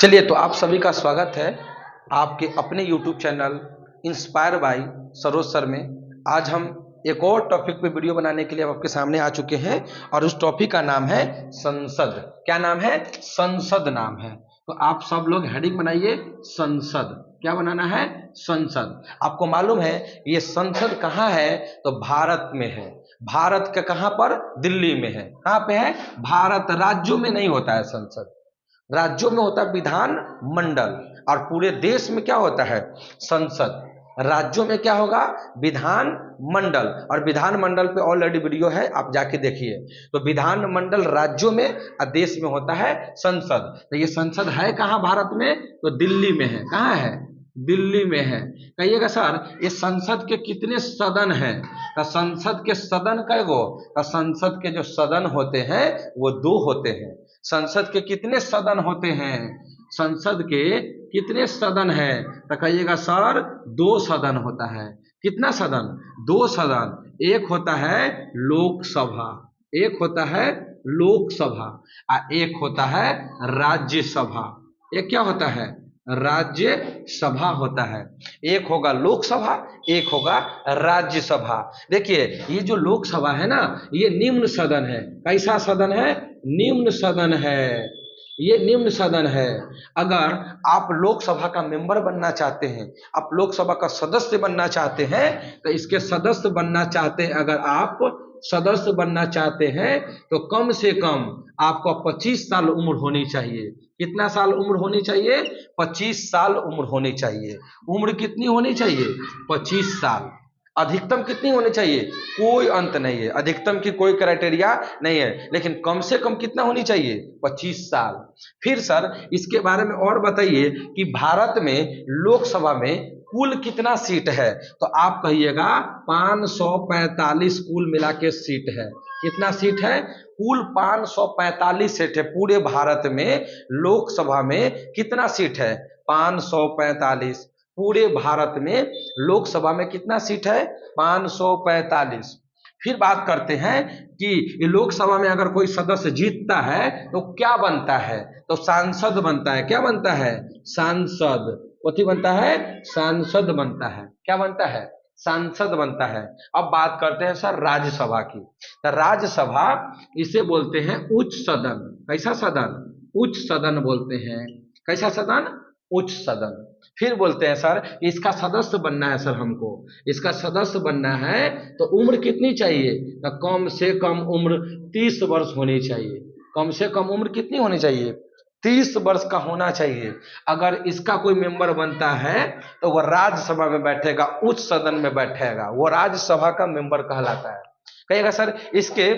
चलिए, तो आप सभी का स्वागत है आपके अपने YouTube channel inspire by Saroj sir में। आज हम एक और टॉपिक पे वीडियो बनाने के लिए आपके सामने आ चुके हैं और उस टॉपिक का नाम है संसद। क्या नाम है? संसद नाम है। तो आप सब लोग हेडिंग बनाइए संसद। क्या बनाना है? संसद। आपको मालूम है ये संसद कहाँ है? तो भारत में है। भारत के कहाँ पर? दिल्ली में है। कहाँ पे है? भारत। राज्यों में नहीं होता है संसद, राज्यों में होता है विधान मंडल, और पूरे देश में क्या होता है? संसद। राज्यों में क्या होगा? विधान मंडल, और विधान मंडल पे ऑलरेडी वीडियो है, आप जाके देखिए। तो विधान मंडल राज्यों में और देश में होता है संसद। तो ये संसद है कहाँ भारत में? तो दिल्ली में है। कहाँ है? दिल्ली में है। कहिएगा सर ये संसद के कितने सदन हैं? तो संसद के सदन कई गो? तो संसद के जो सदन होते हैं वो 2 होते हैं। संसद के कितने सदन होते हैं? संसद के कितने सदन है? तो कहिएगा सर 2 सदन होता है। कितना सदन? 2 सदन। एक होता है लोकसभा, एक होता है लोकसभा, और एक होता है राज्यसभा। एक क्या होता है? राज्यसभा होता है। एक होगा लोकसभा, एक होगा राज्यसभा। देखिए ये जो लोकसभा है ना, ये निम्न सदन है। कैसा सदन है? निम्न सदन है। ये निम्न सदन है। अगर आप लोकसभा का मेंबर बनना चाहते हैं, आप लोकसभा का सदस्य बनना चाहते हैं, तो इसके सदस्य बनना चाहते हैं, अगर आप सदस्य बनना चाहते हैं तो कम से कम आपको 25 साल उम्र होनी चाहिए। कितना साल उम्र होनी चाहिए? 25 साल उम्र होनी चाहिए। उम्र कितनी होनी चाहिए? 25 साल। अधिकतम कितनी होनी चाहिए? कोई अंत नहीं है, अधिकतम की कोई क्राइटेरिया नहीं है, लेकिन कम से कम कितना होनी चाहिए? 25 साल। फिर सर इसके बारे में और बताइए कि भारत में लोकसभा में कुल कितना सीट है? तो आप कहिएगा 545 कुल मिला के सीट है। कितना सीट है? कुल 545 सीट है। पूरे भारत में लोकसभा में कितना सीट है? 545। पूरे भारत में लोकसभा में कितना सीट है? 545। फिर बात करते हैं कि लोकसभा में अगर कोई सदस्य जीतता है तो क्या बनता है? तो सांसद बनता है। क्या बनता है? सांसद। कथी बनता है? सांसद बनता है। क्या बनता है? सांसद बनता है। अब बात करते हैं सर राज्यसभा की। तो राज्यसभा इसे बोलते हैं उच्च सदन। कैसा सदन? उच्च सदन बोलते हैं। कैसा सदन? उच्च सदन। फिर बोलते हैं सर इसका सदस्य बनना है। सर हमको इसका सदस्य बनना है तो उम्र कितनी चाहिए? तो कम से कम उम्र 30 वर्ष होनी चाहिए। कम से कम उम्र कितनी होनी चाहिए? 30 वर्ष का होना चाहिए। अगर इसका कोई मेंबर बनता है तो वह राज्यसभा में बैठेगा, उच्च सदन में बैठेगा, वो राज्यसभा का मेंबर कहलाता है। कहिएगा सर इसके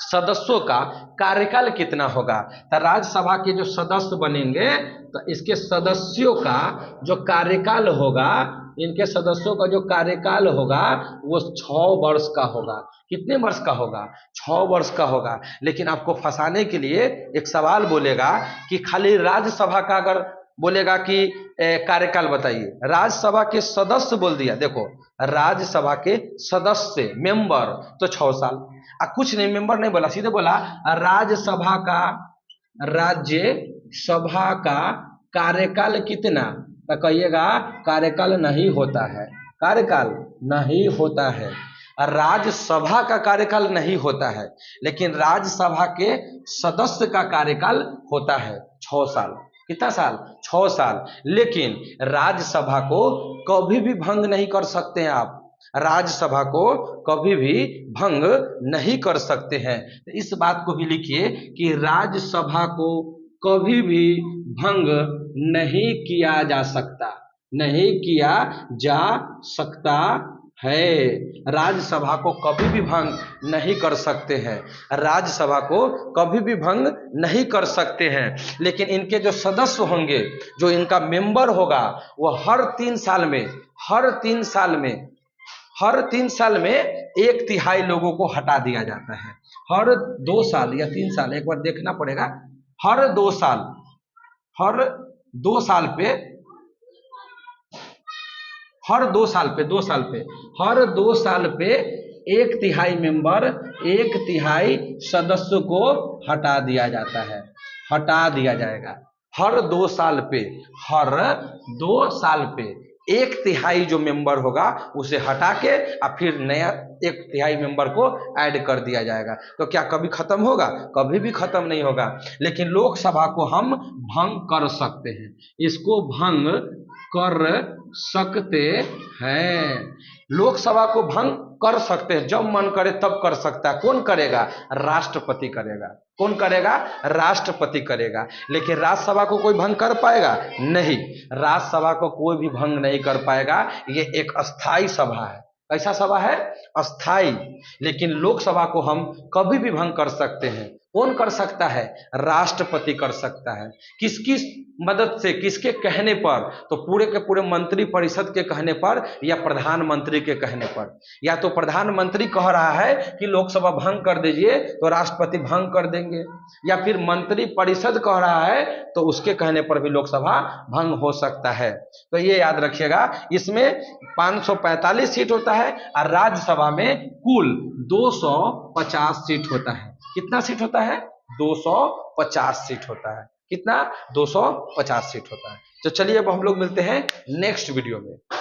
सदस्यों का कार्यकाल कितना होगा? तो राज्यसभा के जो सदस्य बनेंगे तो इसके सदस्यों का जो कार्यकाल होगा, इनके सदस्यों का जो कार्यकाल होगा वो 6 वर्ष का होगा। कितने वर्ष का होगा? 6 वर्ष का होगा। लेकिन आपको फंसाने के लिए एक सवाल बोलेगा कि खाली राज्यसभा का अगर बोलेगा कि कार्यकाल बताइए, राज्यसभा के सदस्य बोल दिया, देखो राज्यसभा के सदस्य मेंबर तो 6 साल, कुछ नहीं मेंबर नहीं बोला, सीधे बोला राज्यसभा का कार्यकाल कितना? तो कहिएगा कार्यकाल नहीं होता है। कार्यकाल नहीं होता है। राज्यसभा का कार्यकाल नहीं होता है, लेकिन राज्यसभा के सदस्य का कार्यकाल होता है 6 साल। कितना साल? 6 साल। लेकिन राज्यसभा को कभी भी भंग नहीं कर सकते हैं आप। राज्यसभा को कभी भी भंग नहीं कर सकते हैं। इस बात को भी लिखिए कि राज्यसभा को कभी भी भंग नहीं किया जा सकता, नहीं किया जा सकता है। राज्यसभा को कभी भी भंग नहीं कर सकते हैं। राज्यसभा को कभी भी भंग नहीं कर सकते हैं। लेकिन इनके जो सदस्य होंगे, जो इनका मेंबर होगा, वो हर 3 साल में, हर 3 साल में, हर 3 साल में 1/3 लोगों को हटा दिया जाता है। हर 2 साल या 3 साल, एक बार देखना पड़ेगा। हर 2 साल, हर 2 साल पे, हर 2 साल पे, 2 साल पे, हर 2 साल पे 1/3 मेंबर, 1/3 सदस्य को हटा दिया जाता है। हटा दिया जाएगा। हर 2 साल पे, हर 2 साल पे 1/3 जो मेंबर होगा उसे हटा के और फिर नया 1/3 मेंबर को ऐड कर दिया जाएगा। तो क्या कभी खत्म होगा? कभी भी खत्म नहीं होगा। लेकिन लोकसभा को हम भंग कर सकते हैं, इसको भंग कर सकते हैं। लोकसभा को भंग कर सकते हैं, जब मन करे तब कर सकता है। कौन करेगा? राष्ट्रपति करेगा। कौन करेगा? राष्ट्रपति करेगा। लेकिन राज्यसभा को कोई भंग कर पाएगा? नहीं, राज्यसभा को कोई भी भंग नहीं कर पाएगा। ये एक अस्थाई सभा है। कैसा सभा है? अस्थाई। लेकिन लोकसभा को हम कभी भी भंग कर सकते हैं। कौन कर सकता है? राष्ट्रपति कर सकता है। किसकी मदद से? किसके कहने पर? तो पूरे के पूरे मंत्री परिषद के कहने पर या प्रधानमंत्री के कहने पर। या तो प्रधानमंत्री कह रहा है कि लोकसभा भंग कर दीजिए तो राष्ट्रपति भंग कर देंगे, या फिर मंत्री परिषद कह रहा है तो उसके कहने पर भी लोकसभा भंग हो सकता है। तो ये याद रखिएगा, इसमें 545 सीट होता है और राज्यसभा में कुल 250 सीट होता है। कितना सीट होता है? 250 सीट होता है। कितना? 250 सीट होता है। तो चलिए अब हम लोग मिलते हैं नेक्स्ट वीडियो में।